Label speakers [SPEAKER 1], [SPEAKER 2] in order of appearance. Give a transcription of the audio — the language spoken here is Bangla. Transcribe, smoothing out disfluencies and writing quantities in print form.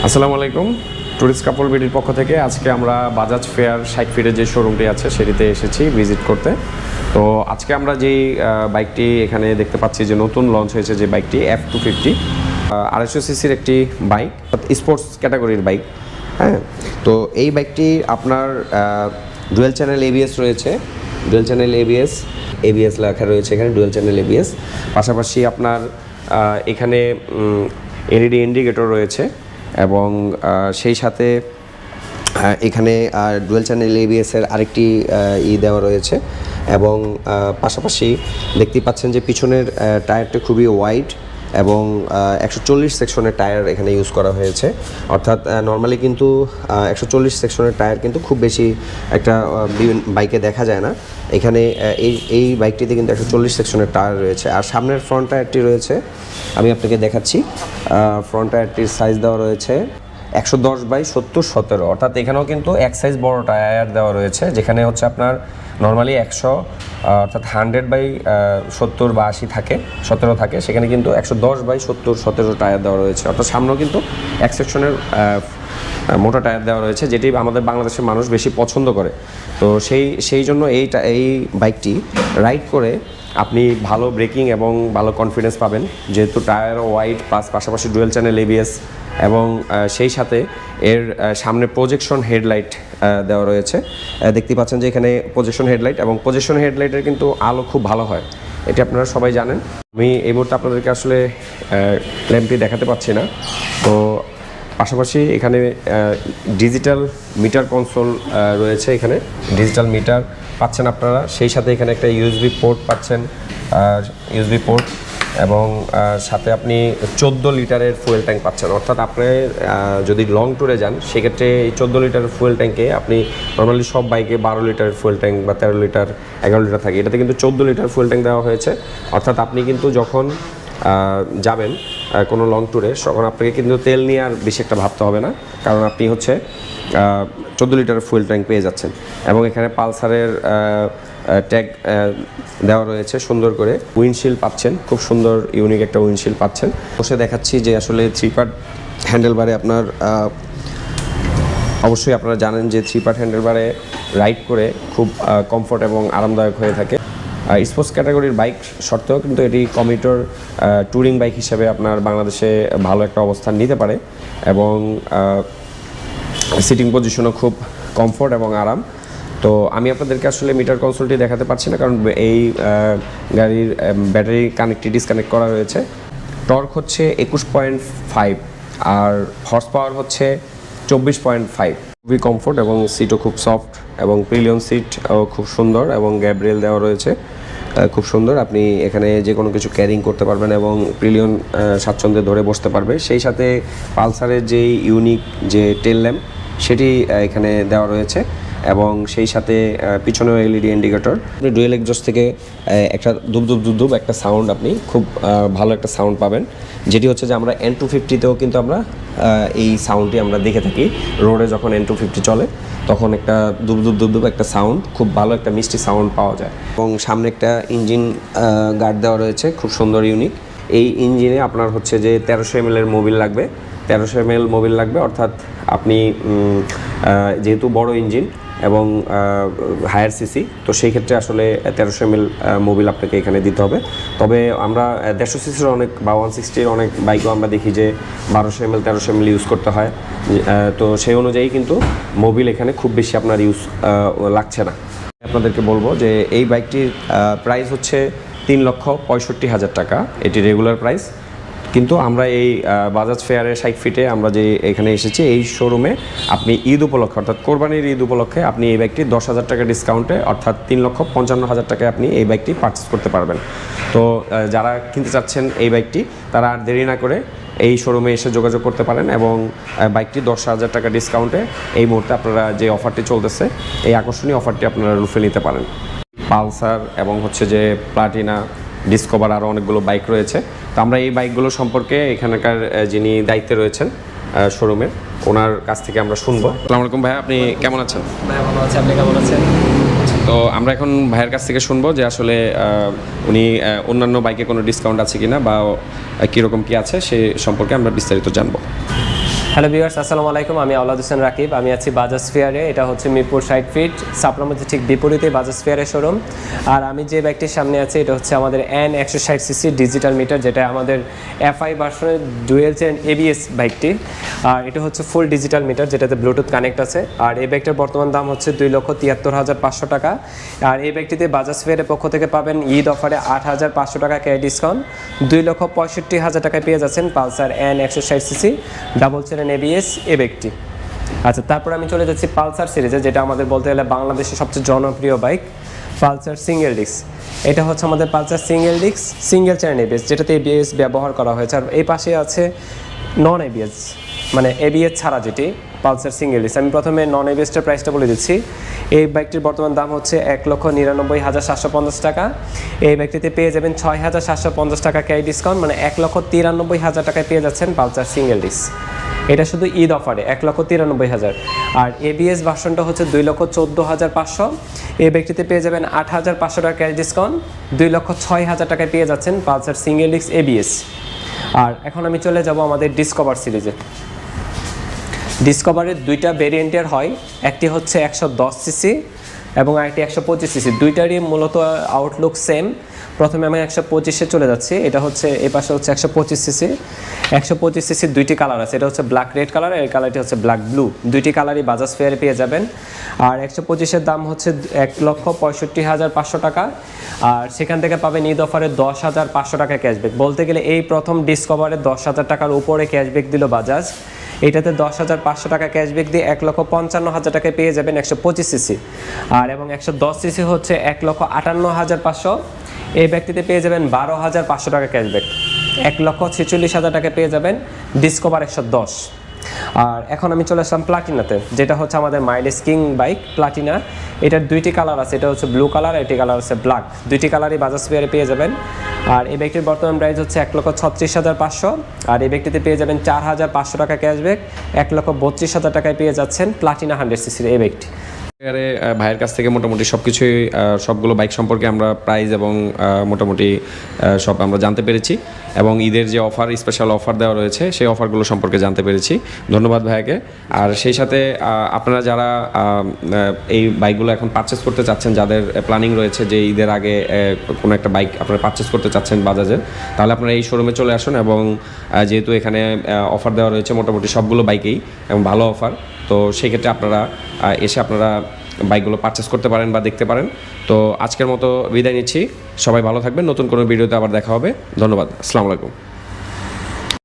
[SPEAKER 1] আসসালামু আলাইকুম। টুরিস্ট কাপল বিডির পক্ষ থেকে আজকে আমরা বাজাজ ফেয়ার 60 ফিটের যে শোরুমটি আছে সেটিতে এসেছি ভিজিট করতে। তো আজকে আমরা যেই বাইকটি এখানে দেখতে পাচ্ছি যে নতুন লঞ্চ হয়েছে, যে বাইকটি F250 250 সিসির একটি বাইক, স্পোর্টস ক্যাটাগরির বাইক। হ্যাঁ, তো এই বাইকটি আপনার ডুয়েল চ্যানেল এবিএস রয়েছে, ডুয়েল চ্যানেল এবিএস লেখা রয়েছে এখানে, ডুয়েল চ্যানেল এবিএস। পাশাপাশি আপনার এখানে এলইডি ইন্ডিকেটর রয়েছে এবং সেই সাথে এখানে ডুয়েল চ্যানেল এবিএসের আরেকটি দেওয়া রয়েছে এবং পাশাপাশি দেখতেই পাচ্ছেন যে পিছনের টায়ারটা খুবই ওয়াইড এবং 140 সেকশনের টায়ার এখানে ইউজ করা হয়েছে। অর্থাৎ নর্মালি কিন্তু 140 সেকশনের টায়ার কিন্তু খুব বেশি একটা বাইকে দেখা যায় না। এখানে এই বাইকটিতে কিন্তু 140 সেকশনের টায়ার রয়েছে। আর সামনের ফ্রন্ট টায়ারটি রয়েছে, আমি আপনাকে দেখাচ্ছি। ফ্রন্ট টায়ারটির সাইজ দেওয়া রয়েছে 110/70/17, অর্থাৎ এখানেও কিন্তু এক সাইজ বড় টায়ার দেওয়া রয়েছে, যেখানে হচ্ছে আপনার নর্মালি 100 অর্থাৎ 100/70 বা 80 থাকে, 17 থাকে, সেখানে কিন্তু 110/70/17 টায়ার দেওয়া রয়েছে। অর্থাৎ সামনেও কিন্তু এক সেকশনের মোটা টায়ার দেওয়া রয়েছে, যেটি আমাদের বাংলাদেশের মানুষ বেশি পছন্দ করে। তো সেই জন্য এই বাইকটি রাইড করে আপনি ভালো ব্রেকিং এবং ভালো কনফিডেন্স পাবেন, যেহেতু টায়ারও ওয়াইড প্লাস পাশাপাশি ডুয়েল চ্যানেল এবিএস এবং সেই সাথে এর সামনে প্রজেকশন হেডলাইট দেওয়া রয়েছে। দেখতে পাচ্ছেন যে এখানে প্রজেকশন হেডলাইট, এবং প্রজেকশন হেডলাইটের কিন্তু আলো খুব ভালো হয়, এটি আপনারা সবাই জানেন। আমি এই মুহূর্তে আপনাদেরকে আসলে ল্যাম্পটি দেখাতে পাচ্ছি না। তো পাশাপাশি এখানে ডিজিটাল মিটার কনসোল রয়েছে, এখানে ডিজিটাল মিটার পাচ্ছেন আপনারা। সেই সাথে এখানে একটা ইউএসবি পোর্ট পাচ্ছেন, ইউএসবি পোর্ট, এবং সাথে আপনি 14 লিটারের ফুয়েল ট্যাঙ্ক পাচ্ছেন। অর্থাৎ আপনি যদি লং ট্যুরে যান সেক্ষেত্রে এই 14 লিটারের ফুয়েল ট্যাঙ্কে আপনি নর্মালি সব বাইকে 12 লিটারের ফুয়েল ট্যাঙ্ক বা 13 লিটার 11 লিটার থাকে, এটাতে কিন্তু 14 লিটার ফুয়েল ট্যাঙ্ক দেওয়া হয়েছে। অর্থাৎ আপনি কিন্তু যখন যাবেন কোনো লং ট্যুরে, তখন আপনাকে কিন্তু তেল নিয়ে আর বেশি একটা ভাবতে হবে না, কারণ আপনি হচ্ছে 14 লিটারের ফুয়েল ট্যাঙ্ক পেয়ে যাচ্ছেন। এবং এখানে পালসারের ট্যাগ দেওয়া রয়েছে সুন্দর করে। উইন্ডশিল্ড পাচ্ছেন, খুব সুন্দর ইউনিক একটা উইন্ডশিল্ড পাচ্ছেন। বসে দেখাচ্ছি যে আসলে 3 পার্ট হ্যান্ডেলবারে আপনার অবশ্যই আপনারা জানেন যে 3 পার্ট হ্যান্ডেলবারে রাইড করে খুব কমফোর্ট এবং আরামদায়ক হয়ে থাকে। স্পোর্টস ক্যাটাগরির বাইক সত্ত্বেও কিন্তু এটি কমিউটার ট্যুরিং বাইক হিসেবে আপনার বাংলাদেশে ভালো একটা অবস্থান নিতে পারে, এবং সিটিং পজিশনও খুব কমফোর্ট এবং আরাম। তো আমি আপনাদেরকে আসলে মিটার কনসোলটি দেখাতে পারছি না, কারণ এই গাড়ির ব্যাটারি ডিসকানেক্ট করা রয়েছে। টর্ক হচ্ছে 21.5 আর হর্স পাওয়ার হচ্ছে 24.5। খুবই কমফোর্ট এবং সিটও খুব সফট, এবং পিলিয়ন সিটও খুব সুন্দর, এবং গ্যাব্রিয়েল দেওয়া রয়েছে খুব সুন্দর। আপনি এখানে যে কোনো কিছু ক্যারিং করতে পারবেন এবং পিলিয়ন স্বাচ্ছন্দ্যে ধরে বসতে পারবে। সেই সাথে পালসারের যেই ইউনিক যে টেল ল্যাম্প সেটি এখানে দেওয়া রয়েছে, এবং সেই সাথে পিছনেও এলইডি ইন্ডিকেটর। আপনি ডুয়েল এক্সজস্ট থেকে একটা দুব একটা সাউন্ড, আপনি খুব ভালো একটা সাউন্ড পাবেন, যেটি হচ্ছে যে আমরা N250তেও কিন্তু আমরা এই সাউন্ডটি আমরা দেখে থাকি। রোডে যখন N250 চলে তখন একটা দুব একটা সাউন্ড, খুব ভালো একটা মিষ্টি সাউন্ড পাওয়া যায়। এবং সামনে একটা ইঞ্জিন গার্ড দেওয়া রয়েছে, খুব সুন্দর ইউনিক। এই ইঞ্জিনে আপনার হচ্ছে যে 1300 ml এর মোবিল লাগবে, 1300 ml মোবিল লাগবে। অর্থাৎ আপনি যেহেতু বড় ইঞ্জিন এবং হায়ার সিসি, তো সেই ক্ষেত্রে আসলে 1300 ml মোবিল আপনাকে এখানে দিতে হবে। তবে আমরা 150 সিসির অনেক বা 160-র অনেক বাইকও আমরা দেখি যে 1200 ml 1300 ml ইউজ করতে হয়। তো সেই অনুযায়ী কিন্তু মোবিল এখানে খুব বেশি আপনার ইউজ লাগছে না। আপনাদেরকে বলবো যে এই বাইকটির প্রাইস হচ্ছে 3,65,000 টাকা, এটি রেগুলার প্রাইস। কিন্তু আমরা এই বাজাজ ফেয়ারের 60 ফিটে আমরা যে এখানে এসেছি, এই শোরুমে আপনি ঈদ উপলক্ষে অর্থাৎ কোরবানির ঈদ উপলক্ষে আপনি এই বাইকটি 10,000 টাকা ডিসকাউন্টে, অর্থাৎ 3,55,000 টাকায় আপনি এই বাইকটি পারচেস করতে পারবেন। তো যারা কিনতে চাচ্ছেন এই বাইকটি, তারা আর দেরি না করে এই শোরুমে এসে যোগাযোগ করতে পারেন, এবং বাইকটি 10,000 টাকা ডিসকাউন্টে এই মুহূর্তে আপনারা যে অফারটি চলতেছে, এই আকর্ষণীয় অফারটি আপনারা লুফে নিতে পারেন। পালসার এবং হচ্ছে যে প্লাটিনা, ডিসকভার, আরও অনেকগুলো বাইক রয়েছে। তো আমরা এই বাইকগুলো সম্পর্কে এখানকার যিনি দায়িত্বে রয়েছেন শোরুমের, ওনার কাছ থেকে আমরা শুনবো। আসসালামু আলাইকুম ভাইয়া, আপনি কেমন আছেন?
[SPEAKER 2] ভাই ভালো আছি, আপনি কেমন আছেন?
[SPEAKER 1] তো আমরা এখন ভাইয়ের কাছ থেকে শুনবো যে আসলে উনি অন্যান্য বাইকে কোনো ডিসকাউন্ট আছে কিনা বা কীরকম কী আছে সে সম্পর্কে আমরা বিস্তারিত জানবো।
[SPEAKER 2] হ্যালো ভিউয়ার্স, আসসালামু আলাইকুম। আমি আওলাদ হোসেন রাকিব। আমি আছি বাজাজ ফেয়ারে। এটা হচ্ছে মিরপুর 60 ফিট সাপ্লার মধ্যে ঠিক বিপরীতে বাজাজ ফেয়ারের শোরুম। আর আমি যে বাইকটির সামনে আছি এটা হচ্ছে আমাদের N160cc ডিজিটাল মিটার, যেটা আমাদের FI ভার্সনের ডুয়েল চেন ABS বাইকটি। আর এটা হচ্ছে ফুল ডিজিটাল মিটার যেটাতে ব্লুটুথ কানেক্ট আছে। আর এই বাইকটার বর্তমান দাম হচ্ছে 2,73,500 টাকা। আর এই বাইকটিতে বাজাজ ফেয়ারের পক্ষ থেকে পাবেন ঈদ অফারে 8,500 টাকা ক্যাশ ডিসকাউন্ট। 2,65,000 টাকায় পেয়ে যাচ্ছেন Pulsar N160cc double chain ABS এই বাইকটি। আচ্ছা, তারপর আমি চলে যাচ্ছি পালসার সিরিজে, যেটা আমাদের বলতে গেলে বাংলাদেশের সবচেয়ে জনপ্রিয় বাইক, পালসার সিঙ্গেল ডিস্ক। এটা হচ্ছে আমাদের Pulsar single disc single chain ABS, যেটাতে ABS ব্যবহার করা হয়েছে। আর এই পাশে আছে নন ABS, মানে ABS ছাড়া যেটি পালসার সিঙ্গেল ডিস্ক। আমি প্রথমে নন ABSটার প্রাইসটা বলে দিচ্ছি। এই বাইকটির বর্তমান দাম হচ্ছে 1,99,750 টাকা। এই বাইকটিতে পেয়ে যাবেন 6,750 টাকা ক্যাশ ডিসকাউন্ট, মানে 1,93,000 টাকায় পেয়ে যাচ্ছেন পালসার সিঙ্গেল ডিস্ক। এটা শুধু ঈদ অফারে 1,93,000। আর ABS ভার্সনটা হচ্ছে 2,14,500। এই ব্যক্তিতে পেয়ে যাবেন 8,500 টাকা ক্যাশ ডিসকাউন্ট, 2,06,000 টাকায় পেয়ে যাচ্ছেন পালসার সিঙ্গেল ডিস্ক ABS। আর এখন আমি চলে যাব আমাদের ডিসকভার সিরিজে। ডিসকভারের দুইটা ভেরিয়েন্টের হয়, একটি হচ্ছে 110cc এবং আরেকটি 125cc। দুইটারই মূলত আউটলুক সেম। প্রথমে আমি 125-এ চলে যাচ্ছি। এটা হচ্ছে এই পাশে হচ্ছে 125cc। 125cc দুইটি কালার আছে, এটা হচ্ছে ব্ল্যাক রেড কালার, এই কালারটি হচ্ছে ব্ল্যাক ব্লু। দুইটি কালারই বাজাজ ফেয়ারে পেয়ে যাবেন। আর 125-এর দাম হচ্ছে 1,65,500 টাকা। আর সেখান থেকে পাবেন ঈদ অফারে 10,500 টাকা ক্যাশব্যাক। বলতে গেলে এই প্রথম ডিসকভারে 10,000 টাকার উপরে ক্যাশব্যাক দিল বাজাজ। এটাতে 10,500 টাকা ক্যাশব্যাক দিয়ে 1,55,000 টাকায় পেয়ে যাবেন 125cc। আর এবং 110cc হচ্ছে 1,58,500। এই ব্যক্তিতে পেয়ে যাবেন 12,500 টাকা ক্যাশব্যাক, 1,46,000 টাকা পেয়ে যাবেন ডিসকভার 110। আর এখন আমি চলে আসলাম প্লাটিনাতে, যেটা হচ্ছে আমাদের মাইলেজ কিং বাইক প্লাটিনা। এটার দুইটি কালার আছে, এটা হচ্ছে ব্লু কালার, এটি কালার হচ্ছে ব্ল্যাক। দুইটি কালারই বাজাজ ফেয়ারে পেয়ে যাবেন। আর এই বাইকটির বর্তমান প্রাইস হচ্ছে 1,36,500। আর এই বাইকটিতে পেয়ে যাবেন 4,500 টাকা ক্যাশব্যাক, 1,32,000 টাকায় পেয়ে যাচ্ছেন প্লাটিনা 100cc এই বাইকটি।
[SPEAKER 1] ভাইয়ের কাছ থেকে মোটামুটি সবকিছুই সবগুলো বাইক সম্পর্কে আমরা প্রাইস এবং মোটামুটি সব আমরা জানতে পেরেছি, এবং ঈদের যে অফার স্পেশাল অফার দেওয়া রয়েছে সেই অফারগুলো সম্পর্কে জানতে পেরেছি। ধন্যবাদ ভাইয়াকে। আর সেই সাথে আপনারা যারা এই বাইকগুলো এখন পারচেস করতে চাচ্ছেন, যাদের প্ল্যানিং রয়েছে যে ঈদের আগে কোনো একটা বাইক আপনারা পারচেস করতে চাচ্ছেন বাজাজের, তাহলে আপনারা এই শোরুমে চলে আসুন। এবং যেহেতু এখানে অফার দেওয়া রয়েছে মোটামুটি সবগুলো বাইকেই এবং ভালো অফার, তো সেই ক্ষেত্রে আপনারা এসে আপনারা বাইকগুলো পারচেস করতে পারেন বা দেখতে পারেন। তো আজকের মতো বিদায় নিচ্ছি, সবাই ভালো থাকবেন। নতুন কোনো ভিডিওতে আবার দেখা হবে। ধন্যবাদ, আসসালামু আলাইকুম।